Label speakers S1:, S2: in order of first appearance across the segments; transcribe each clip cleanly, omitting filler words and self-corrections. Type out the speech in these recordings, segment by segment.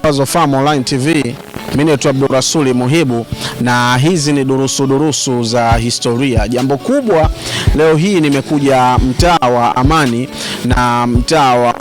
S1: Wazo Farm Online TV. Mimi ni Abdul Rasuli Muhibu na hizi ni durusu za historia. Jambo kubwa leo hii nimekuja mtaa wa Amani na mtaa wa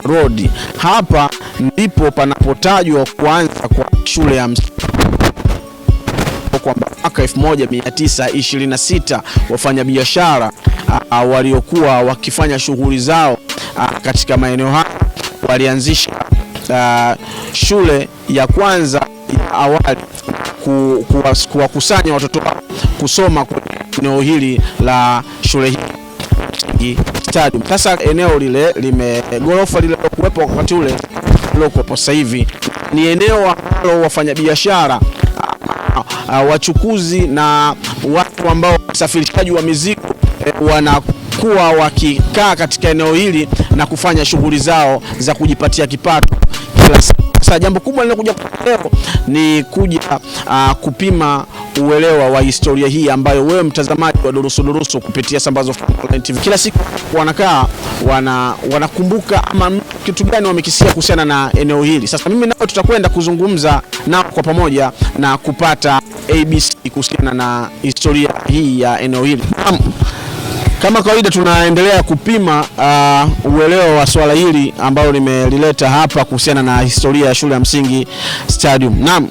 S1: Road. Hapa ndipo panapotajwa kuanza kwa shule ya msingi kwa mwaka 1926 wafanyabiashara waliokuwa wakifanya shughuli zao katika maeneo haya walianzisha shule ya kwanza ya awali kuwakusanya watoto kusoma kwenye eneo hili la shule hii stadium. Sasa eneo lile gorofa lile kuwepo wakati ule lilokuwepo sasa hivi ni eneo ambalo wafanyabiashara wachukuzi na watu ambao wasafirishaji wa mizigo wanakuwa wakikaa katika eneo hili na kufanya shughuli zao za kujipatia kipato kila siku. Sasa jambo kubwa linakuja leo ni kuja kupima uelewa wa historia hii ambayo wewe mtazamaji wa durusu kupitia Sambazo Farm Online TV kila siku wanakaa wanakumbuka ama kitu gani wamekisikia kuhusiana na eneo hili. Sasa mimi nao tutakwenda kuzungumza nao kwa pamoja na kupata ABC kuhusiana na historia hii ya eneo hili. Kama kawaida tunaendelea kupima uelewa wa swala hili ambalo nimelileta hapa kuhusiana na historia ya shule ya msingi Stadium. Naam,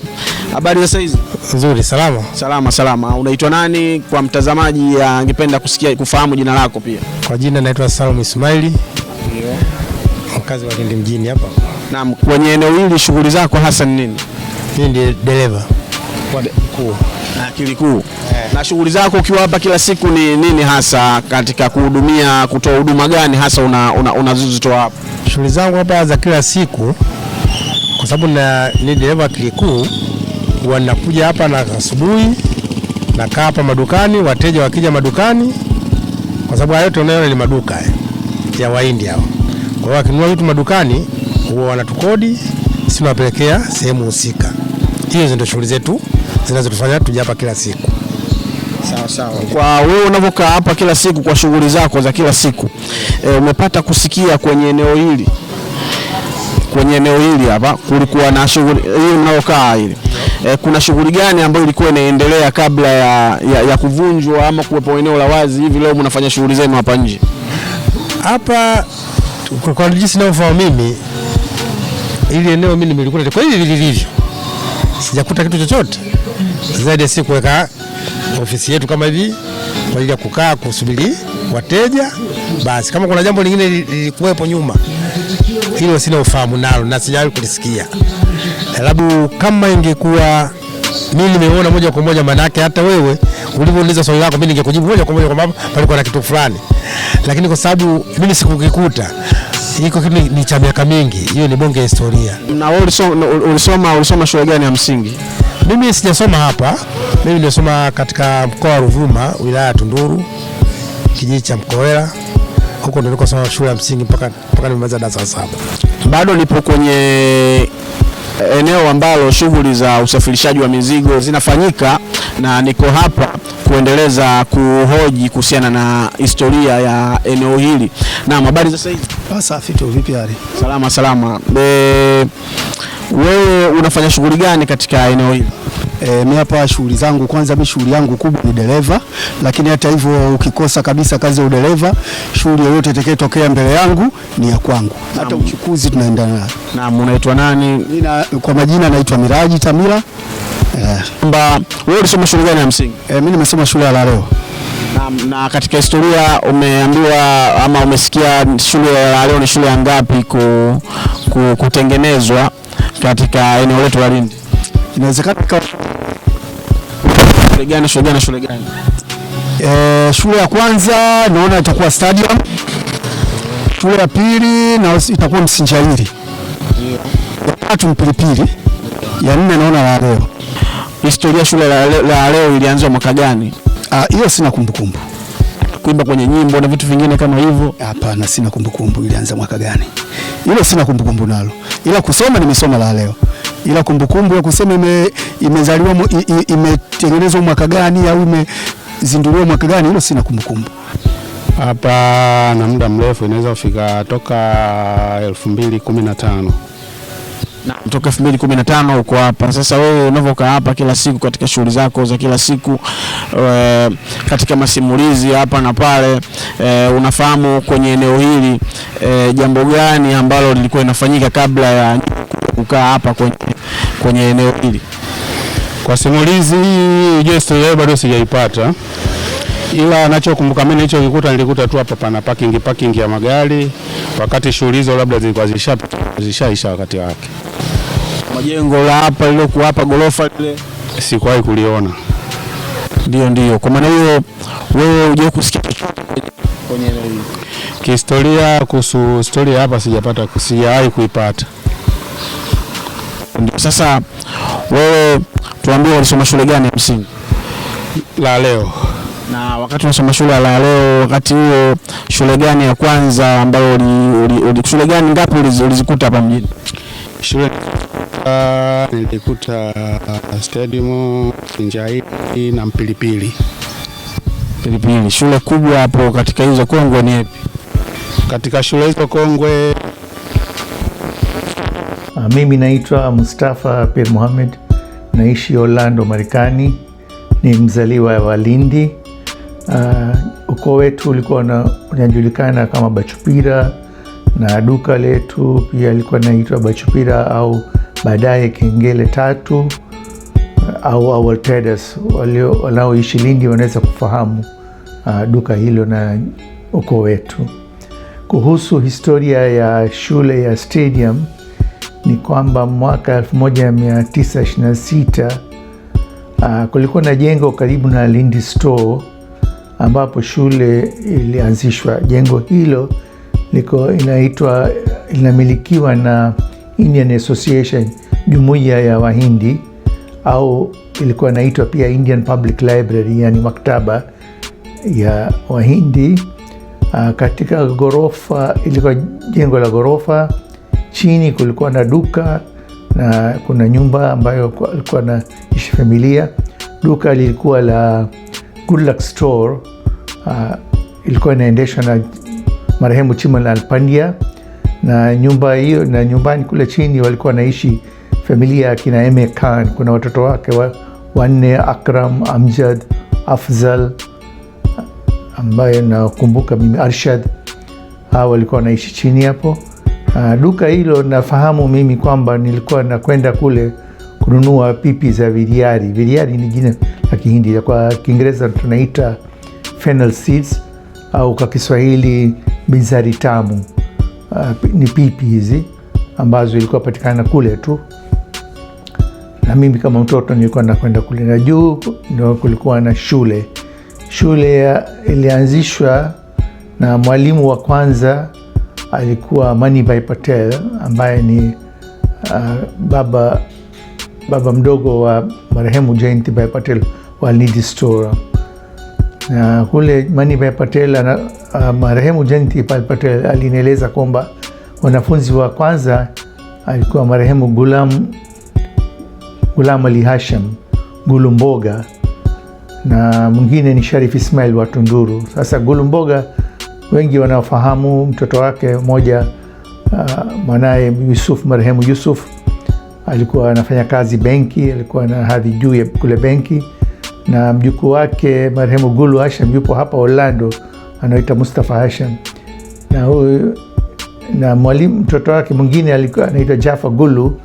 S1: habari za saizi?
S2: Nzuri, salama.
S1: Salama. Unaitwa nani kwa mtazamaji angependa kufahamu jina lako pia?
S2: Kwa jina naitwa Salum Ismaili. Ndio. Mkazi wa Lindi mjini hapa.
S1: Naam, kwenye eneo hili shughuli zako hasa ni nini?
S2: Mimi ndiye dereva kwa mkuu.
S1: Akili kuu. Na shughuli zako ukiwa hapa kila siku ni nini hasa katika kutoa huduma gani hasa unazozitoa hapa?
S2: Shughuli zangu hapa za kila siku kwa sababu ni dereva akili kuu, wanakuja hapa na asubuhi nakaa hapa madukani, wateja wakija madukani kwa sababu hayo tunayo ni maduka ya Wahindi hao. Kwa hiyo wakinunua vitu madukani huwa wanatukodi, sisi tunapelekea sehemu husika. Hizo ndio shughuli zetu zinazotufanya tuje hapa kila siku.
S1: Sawa. Kwa wewe unavokaa hapa kila siku kwa shughuli zako za kila siku, umepata kusikia kwenye eneo hili hapa kulikuwa na shughuli hii mnaokaa hili. Kuna shughuli gani ambayo ilikuwa inaendelea kabla ya kuvunjwa ama kuwepo eneo la wazi hivi leo mnafanya shughuli zenu hapa nje?
S2: Hapa kwa jinsi ninavyofahamu mimi, ili eneo mimi nimelikuta kwa hivi vilivyo. Sijakuta kitu chochote zaidi ya siku kuweka ofisi yetu kama hivi kwa ajili ya kukaa kusubiri wateja. Basi kama kuna jambo lingine lilikuwepo nyuma, hilo sina ufahamu nalo na sijawahi kulisikia. Labda kama ingekuwa mimi nimeona moja kwa moja, maana yake hata wewe ulipouliza swali lako mimi ningekujibu moja kwa moja kwamba palikuwa na kitu fulani, lakini kwa sababu mimi sikukikuta, iko kitu ni cha miaka mingi, hiyo ni bonge historia.
S1: Na wewe ulisoma shule gani ya msingi?
S2: Mimi sijasoma hapa. Mimi nilisoma katika mkoa wa Ruvuma, wilaya ya Tunduru, kijiji cha Mkowela. Huko ndio nilikosoma shule ya msingi mpaka nimemaliza darasa la 7.
S1: Bado nipo kwenye eneo ambalo shughuli za usafirishaji wa mizigo zinafanyika na niko hapa kuendeleza kuhoji kuhusiana na historia ya eneo hili. Na habari za sasa hivi?
S3: Safi tu, vipi hali?
S1: Salama. Wewe unafanya shughuli gani katika eneo hili?
S3: Mimi hapa shughuli zangu, kwanza mimi shughuli yangu kubwa ni dereva, lakini hata hivyo ukikosa kabisa kazi ya udereva, shughuli yoyote itakayotokea mbele yangu ni ya kwangu. Hata uchukuzi tunaenda nayo.
S1: Naam, unaitwa nani?
S3: Kwa majina naitwa Miraji Tamila.
S1: Wewe ulisoma shule gani ya msingi?
S3: Mimi nimesoma shule ya Laleo.
S1: Na katika historia umeambiwa ama umesikia shule ya Laleo ni shule ya ngapi kutengenezwa katika eneo letu la Lindi?
S3: Inawezekana
S1: shule gani?
S3: Shule ya kwanza naona itakuwa Stadium. Shule ya pili na itakuwa Msinjairi. Ya tatu Mpilipili. Ya 4 naona Laleo.
S1: Historia shule la Leo ilianzwa mwaka gani?
S3: Hiyo sina kumbukumbu.
S1: Kuimba kwenye nyimbo na vitu vingine kama hivyo?
S3: Hapana, sina kumbukumbu ilianza mwaka gani. Hilo sina kumbukumbu nalo. Ila kusoma nimesoma la Leo. Ila kumbukumbu ya kusema imezaliwa imetengenezwa mwaka gani au imezinduliwa mwaka gani, hilo sina kumbukumbu.
S4: Hapa na muda mrefu, inaweza kufika toka 2015.
S1: Na kutoka 2015 uko hapa. Sasa wewe unavokaa hapa kila siku katika shughuli zako za kila siku, katika masimulizi hapa na pale, unafahamu kwenye eneo hili jambo gani ambalo lilikuwa linafanyika kabla ya kukaa hapa kwenye eneo hili?
S4: Kwa simulizi hiyo historia bado sijaipata, ila anachokumbuka mimi nilikuta tu hapa pana parking ya magari, wakati shughuli hizo labda zilikuwa zishaisha wakati wake.
S1: Majengo la hapa lilokuwa hapa gorofa lile
S4: sikuwahi kuliona.
S1: Ndio. Kwa maana hiyo wewe unajua kusikia kwenye eneo hili.
S4: Kihistoria, kuhusu historia hapa sijawahi kuipata.
S1: Ndio. Sasa wewe tuambie ulisoma shule gani ya msingi?
S4: La Leo.
S1: Na wakati unasoma shule La Leo, wakati huo shule gani ya kwanza ambayo shule gani ngapi ulizikuta hapa mjini?
S4: Shule nilikuta Stadium, Sinjai na Mpilipili.
S1: Shule kubwa hapo katika hizo kongwe ni ipi?
S4: Katika shule hizo kongwe,
S5: mimi naitwa Mustafa Pir Mohamed, naishi Orlando, Marekani. Ni mzaliwa wa Lindi. Ukoo wetu ulikuwa unajulikana kama Bachupira, na duka letu pia ilikuwa inaitwa Bachupira au baadaye Kengele Tatu au Awal Traders. Wanaoishi Lindi wanaweza kufahamu duka hilo na ukoo wetu. Kuhusu historia ya shule ya Stadium ni kwamba mwaka 1926 kulikuwa na jengo karibu na Lindi Store ambapo shule ilianzishwa. Jengo hilo linamilikiwa na Indian Association, jumuiya ya Wahindi, au ilikuwa inaitwa pia Indian Public Library, yani maktaba ya Wahindi. Katika ghorofa, ilikuwa jengo la ghorofa, chini kulikuwa na duka na kuna nyumba ambayo ilikuwa na ishi familia. Duka lilikuwa la Good Luck Store, ilikuwa inaendeshwa na marehemu Chimalal Pandya, na nyumba hiyo, na nyumbani kule chini walikuwa naishi familia ya kina M.A. Khan. Kuna watoto wake wanne, Akram, Amjad, Afzal ambaye nakumbuka mimi, Arshad. Hao walikuwa naishi chini hapo. Duka hilo nafahamu mimi kwamba nilikuwa nakwenda kule kununua pipi za viriari. Viriari ni jina la Kihindi, kwa Kiingereza tunaita fennel seeds au kwa Kiswahili bizari tamu. Ni pipi hizi ambazo ilikuwa patikana kule tu, na mimi kama mtoto nilikuwa nakwenda kule. Na juu ndio kulikuwa na shule. Shule ilianzishwa na mwalimu wa kwanza alikuwa Manibhai Patel, ambaye ni baba mdogo wa marehemu Jayanti Bhai Patel wa Lindi Store. Na kule Manibhai Patel, marehemu Jayanti Bhai Patel alinieleza kwamba wanafunzi wa kwanza alikuwa marehemu Gulam Ali Hashim Gulumboga, na mwingine ni Sharif Ismail wa Tunduru. Sasa Gulumboga wengi wanaofahamu, mtoto wake mmoja, mwanaye Yusuf, marehemu Yusuf, alikuwa anafanya kazi benki, alikuwa na hadhi juu ya kule benki. Na mjukuu wake marehemu Gulu Hashim yupo hapa Orlando, anaitwa Mustafa Hashim. Na mwalimu, mtoto wake mwingine alikuwa anaitwa Jafar Gulu,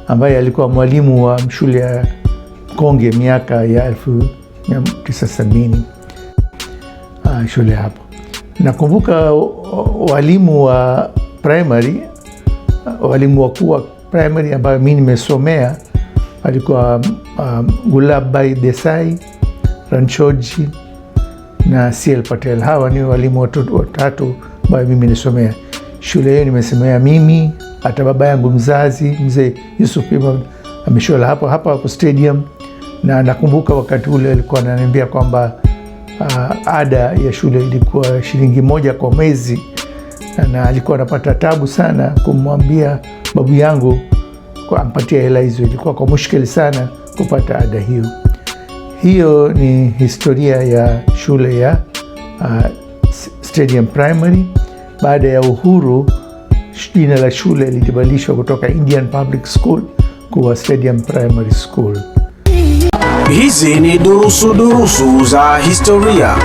S5: ambaye alikuwa mwalimu wa shule ya Konge miaka ya 1970 shule hapo. Nakumbuka walimu wa primary, walimu wakuu wa primary ambayo mimi nimesomea alikuwa Gulabhai Desai, Ranchoji na CL Patel. Hawa ni walimu watatu ambao mimi nimesomea. Shule hiyo nimesomea mimi, hata baba yangu mzazi mzee Yusuf ameshola hapo Stadium. Na nakumbuka wakati ule alikuwa ananiambia kwamba ada ya shule ilikuwa shilingi 1 kwa mwezi, na alikuwa anapata tabu sana kumwambia babu yangu kwa ampatia hela hizo. Ilikuwa kwa mushkeli sana kupata ada hiyo. Hiyo ni historia ya shule ya Stadium Primary. Baada ya uhuru jina la shule lilibadilishwa kutoka Indian Public School kuwa Stadium Primary School.
S1: Hizi ni durusu za historia.